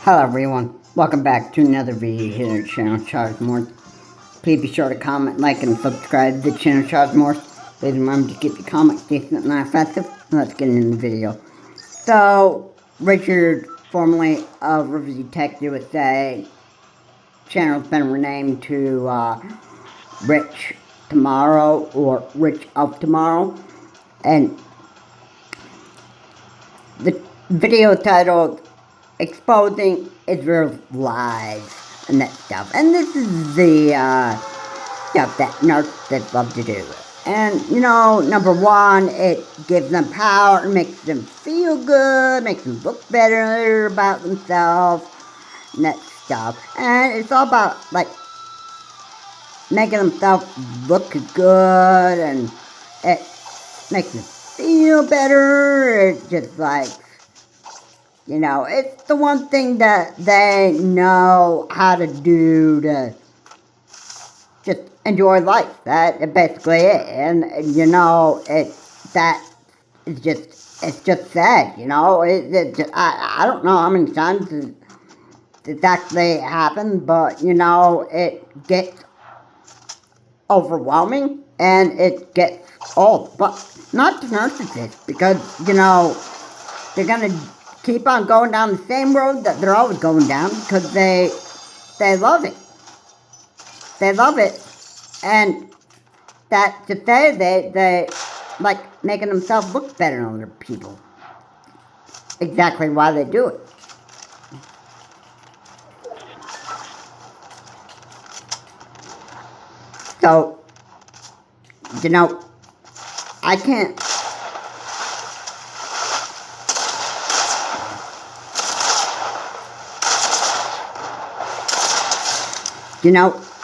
Hello everyone, welcome back to another video here at Channel Charles Morse. Please be sure to comment, like, and subscribe to the Channel Charles Morse. Please remember to keep your comments decent and not offensive. Let's get into the video. So, Richard, formerly of Rivers Tech USA, channel's been renamed to Rich Tomorrow or Rich of Tomorrow. And the video titled Exposing Israel's Lies and that stuff. And this is the stuff that narcissists love to do. And, number one, it gives them power, makes them feel good, makes them look better about themselves, and that stuff. And it's all about, making themselves look good, and it makes them feel better. It's just it's the one thing that they know how to do to just enjoy life. That is basically it. And, it's just sad, I don't know how many times it's actually happened, but, it gets overwhelming and it gets old. But not to narcissists, because, they're going to keep on going down the same road that they're always going down because they love it. They love it. And that to say they like making themselves look better than other people. Exactly why they do it. So, I can't.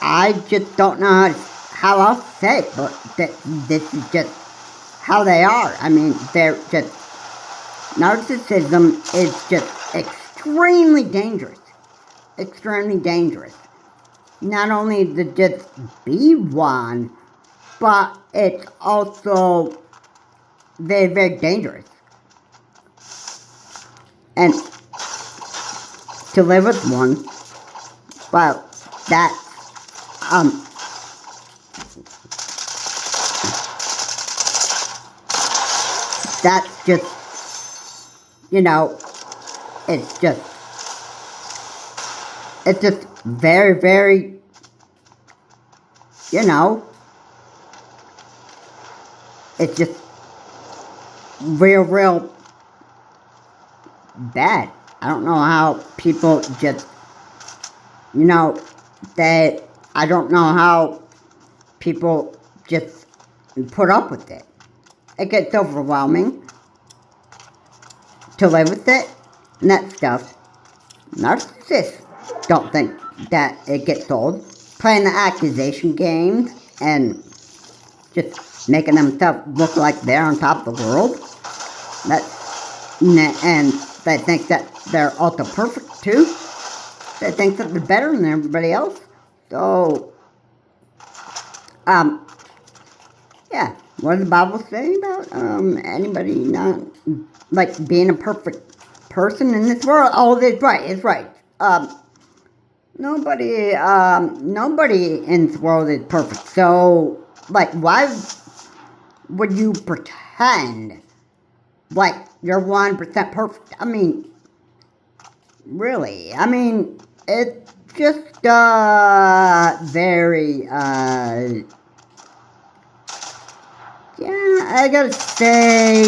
I just don't know how else to say it, but this is just how they are. I mean, they're just, narcissism is just extremely dangerous. Extremely dangerous. Not only to just be one, but it's also very, very dangerous. And to live with one, well, that's just, it's just very, very, it's just real bad. I don't know how people just, I don't know how people just put up with it. It gets overwhelming to live with it and that stuff. Narcissists don't think that it gets old. Playing the accusation games and just making themselves look like they're on top of the world. And they think that they're ultra perfect too. They think that they're better than everybody else. So, yeah. What does the Bible say about anybody not being a perfect person in this world? Oh, it's right. Nobody in this world is perfect. So, why would you pretend like you're 1% perfect? I mean, really? I mean, it's just very yeah, I gotta say,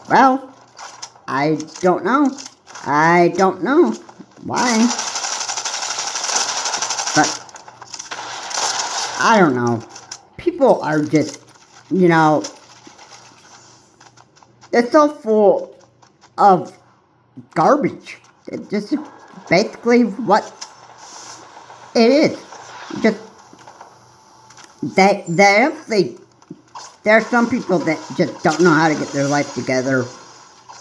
well, I don't know. I don't know why. But I don't know. People are just, they're so full of garbage. It's just basically what it is. Just there are some people that just don't know how to get their life together.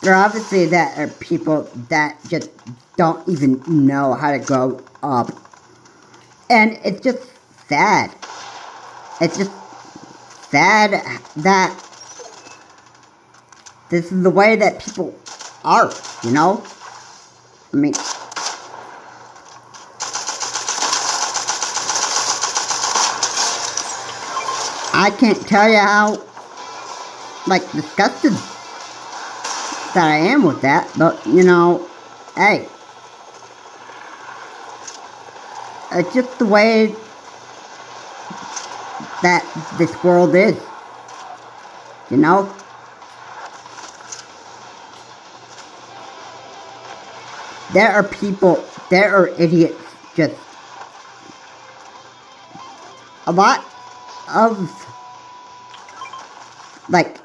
There obviously that are people that just don't even know how to grow up. And it's just sad. It's just sad that this is the way that people are, you know? I mean, I can't tell you how, like, disgusted that I am with that, but, you know, hey, it's just the way that this world is, you know? There are people, there are idiots, just a lot of, like,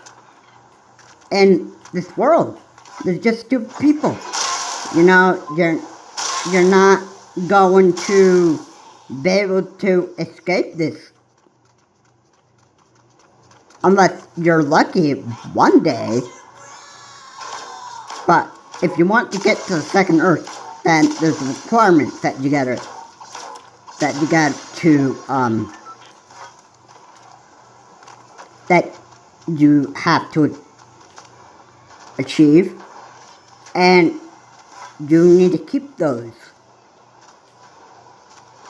in this world, there's just stupid people. You know, you're not going to be able to escape this unless you're lucky one day. But if you want to get to the second Earth, then there's requirements that you got to that you have to achieve, and you need to keep those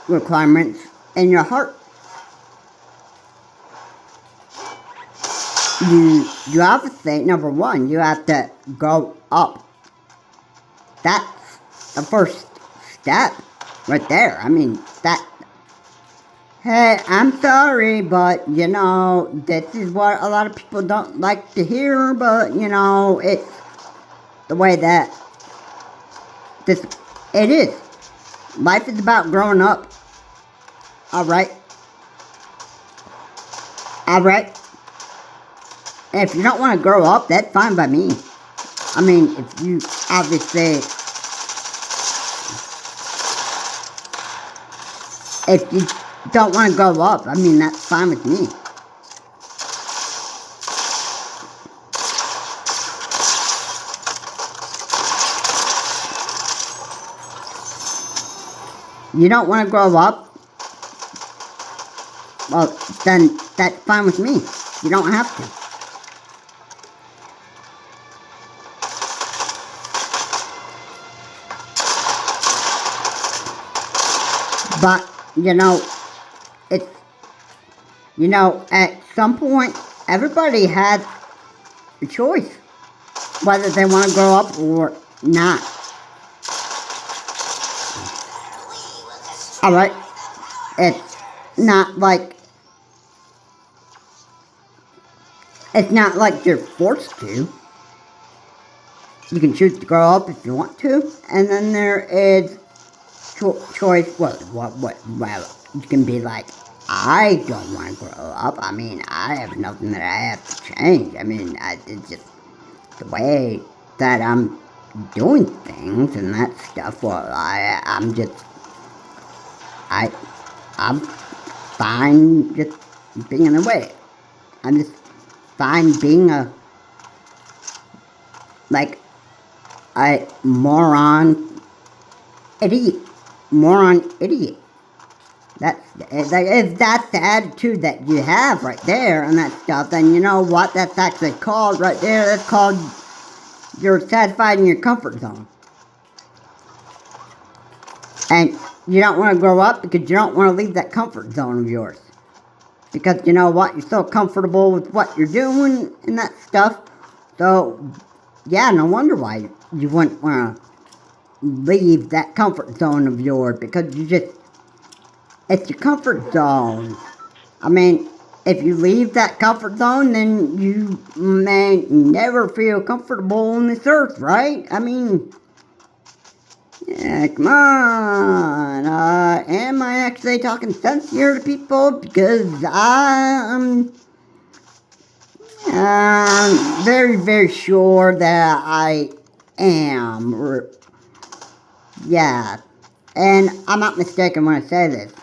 requirements in your heart. You obviously, number one, you have to grow up. That's the first step right there. I mean, hey, I'm sorry, but, you know, this is what a lot of people don't like to hear, but, you know, it's the way that it is. Life is about growing up. Alright? Alright? And if you don't want to grow up, that's fine by me. I mean, if you obviously, if you don't want to grow up, I mean, that's fine with me. You don't want to grow up, well, then that's fine with me. You don't have to. But, you know, it's, you know, at some point, everybody has a choice whether they want to grow up or not. Alright? It's not like you're forced to. You can choose to grow up if you want to, and then there is choice. Well, you can be like, I don't want to grow up. I mean, I have nothing that I have to change. I mean, it's just the way that I'm doing things and that stuff. Well, I'm fine just being in the way. I'm just fine being a moron idiot. If that's the attitude that you have right there and that stuff, then you know what that's actually called right there. That's called you're satisfied in your comfort zone. And you don't want to grow up because you don't want to leave that comfort zone of yours. Because you know what, you're so comfortable with what you're doing and that stuff. So, yeah, no wonder why you wouldn't want to leave that comfort zone of yours. Because it's your comfort zone. I mean, if you leave that comfort zone, then you may never feel comfortable on this earth, right? I mean, yeah, come on. Am I actually talking sense here to people? Because I'm very, very sure that I am. Yeah. And I'm not mistaken when I say this.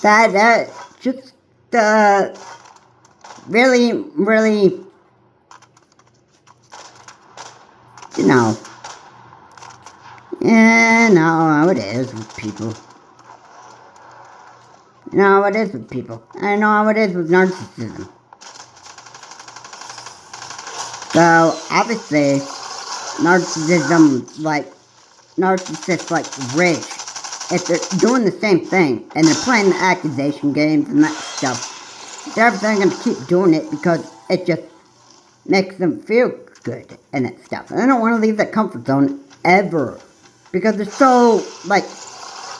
That just, really, really, you know, Yeah, no, how it is with people. You know how it is with people. I know how it is with narcissism. So, obviously, narcissists like Rich, if they're doing the same thing, and they're playing the accusation games and that stuff, they're going to keep doing it because it just makes them feel good and that stuff. And they don't want to leave that comfort zone ever. Because they're so,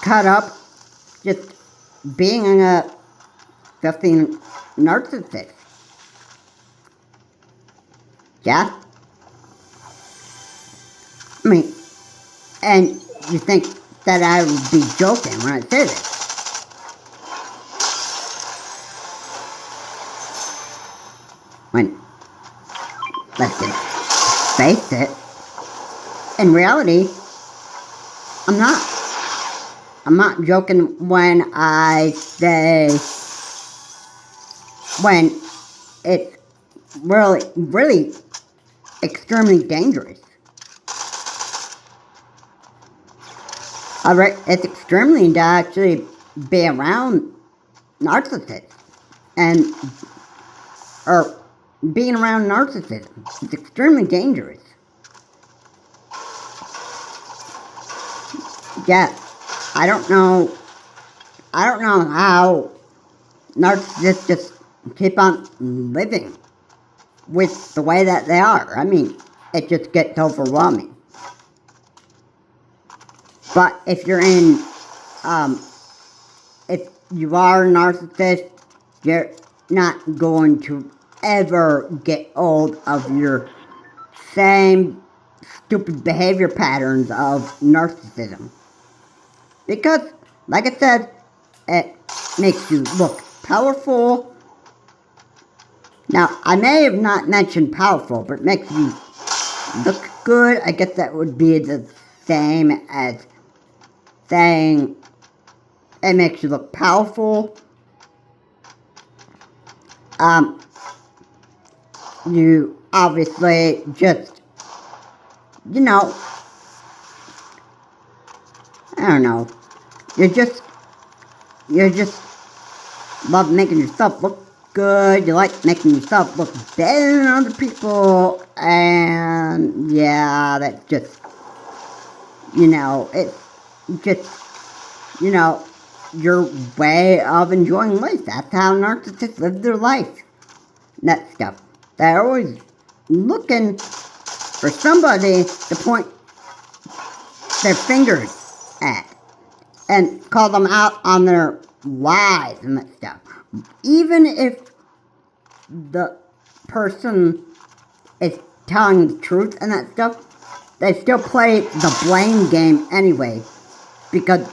caught up just being a filthy narcissist. Yeah? I mean, and you think that I would be joking when I say this. When, let's just face it, in reality, I'm not. I'm not joking when I say, when it's really extremely dangerous. Alright, it's extremely to actually be around narcissists and, or being around narcissism. It's extremely dangerous. Yeah, I don't know how narcissists just keep on living with the way that they are. I mean, it just gets overwhelming. But if you're in, if you are a narcissist, you're not going to ever get old of your same stupid behavior patterns of narcissism. Because, like I said, it makes you look powerful. Now, I may have not mentioned powerful, but it makes you look good. I guess that would be the same as saying it makes you look powerful. You obviously just, I don't know, you just love making yourself look good, you like making yourself look better than other people, and yeah, that's just, it's just, your way of enjoying life. That's how narcissists live their life. That stuff. They're always looking for somebody to point their fingers at and call them out on their lies and that stuff. Even if the person is telling the truth and that stuff, they still play the blame game anyway, because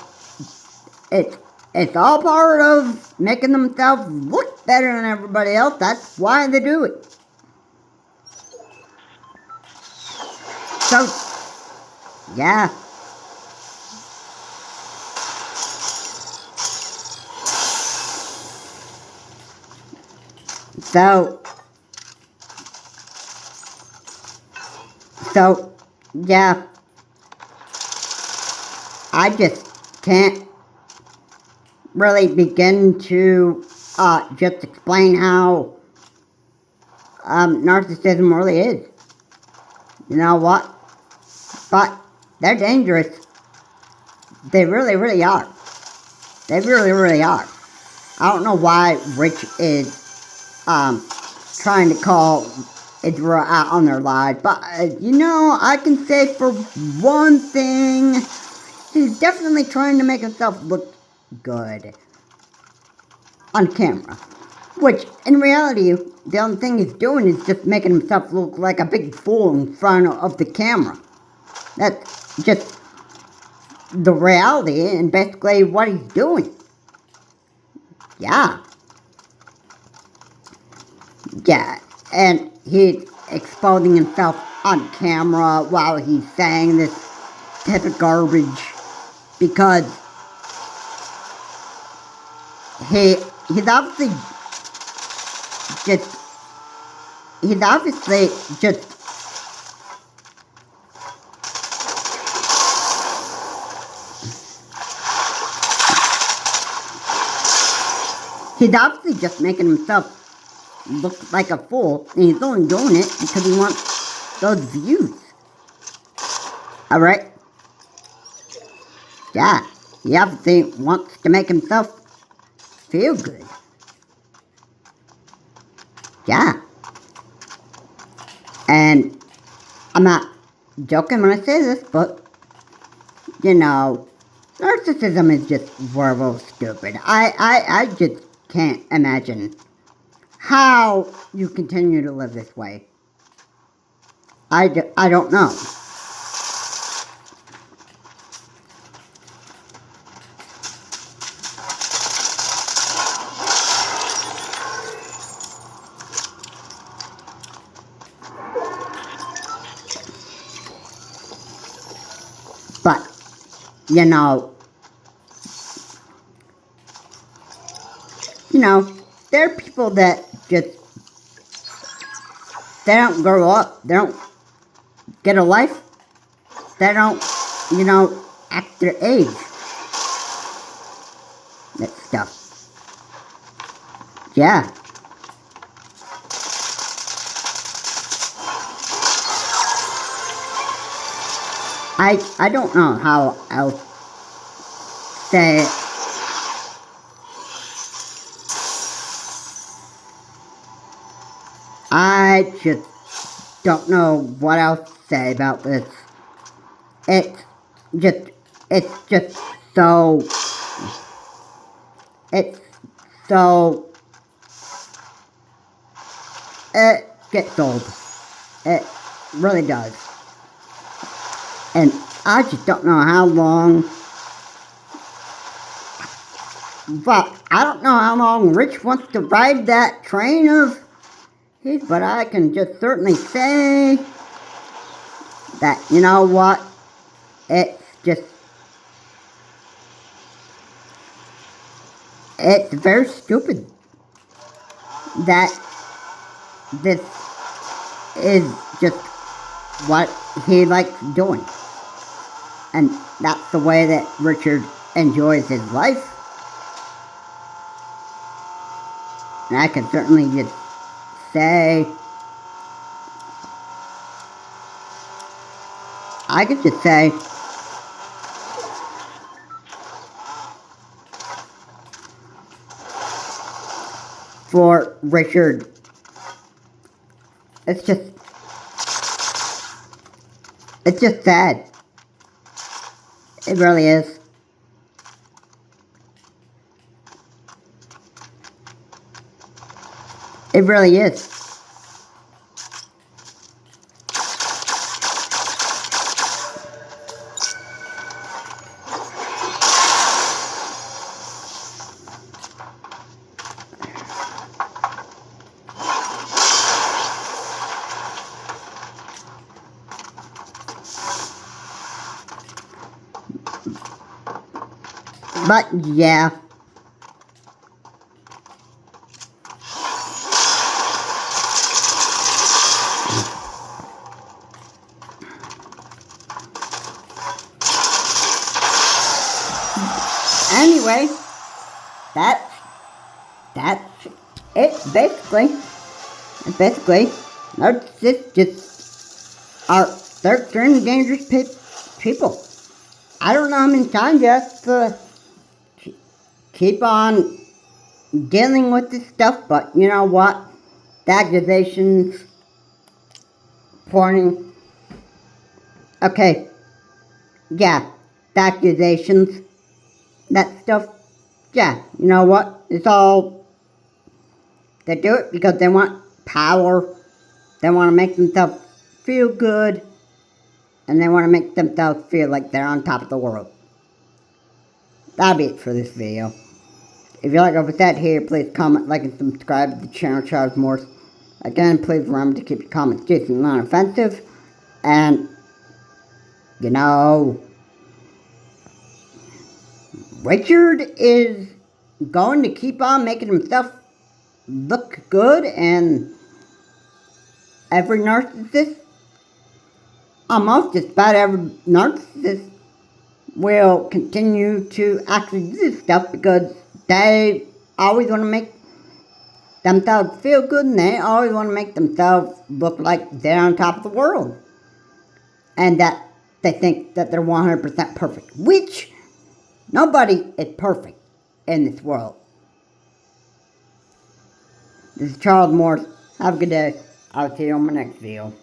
it's all part of making themselves look better than everybody else. That's why they do it. So, yeah. So, yeah. I just can't really begin to just explain how narcissism really is. You know what? But they're dangerous. They really, really are. They really, really are. I don't know why Rich is trying to call Israel out on their lies, but I can say for one thing, he's definitely trying to make himself look good on camera. Which, in reality, the only thing he's doing is just making himself look like a big fool in front of the camera. That's just the reality and basically what he's doing. Yeah. Yeah, and he's exposing himself on camera while he's saying this type of garbage because he's obviously just He's obviously just making himself look like a fool, and he's only doing it because he wants those views. Alright? Yeah, he obviously wants to make himself feel good. Yeah. And I'm not joking when I say this, but, you know, narcissism is just verbal stupid. I just can't imagine how you continue to live this way. I don't know. But, you know, there are people that just, they don't grow up, they don't get a life, they don't, act their age. That stuff. Yeah. I don't know how else say it. I just don't know what else to say about this. It's just so, it's so, it gets old. It really does. And I just don't know how long, but I don't know how long Rich wants to ride that train of his, but I can just certainly say that, you know what, it's very stupid that this is just what he likes doing. And that's the way that Richard enjoys his life. And I can certainly just say, for Richard, it's just sad. It really is. It really is. But yeah. Anyway, that's it basically. Narcissists just they're extremely dangerous people. I don't know how many times you have to keep on dealing with this stuff, but you know what? The accusations pointing. Okay, yeah, the accusations, that stuff. Yeah, you know what? It's all, they do it because they want power. They want to make themselves feel good. And they want to make themselves feel like they're on top of the world. That'll be it for this video. If you like what was said here, please comment, like, and subscribe to the channel, Charles Morse. Again, please remember to keep your comments decent and non-offensive. And, Richard is going to keep on making himself look good, and every narcissist, almost just about every narcissist, will continue to actually do this stuff because they always want to make themselves feel good, and they always want to make themselves look like they're on top of the world. And that they think that they're 100% perfect, which nobody is perfect in this world. This is Charles Morris. Have a good day. I'll see you on my next video.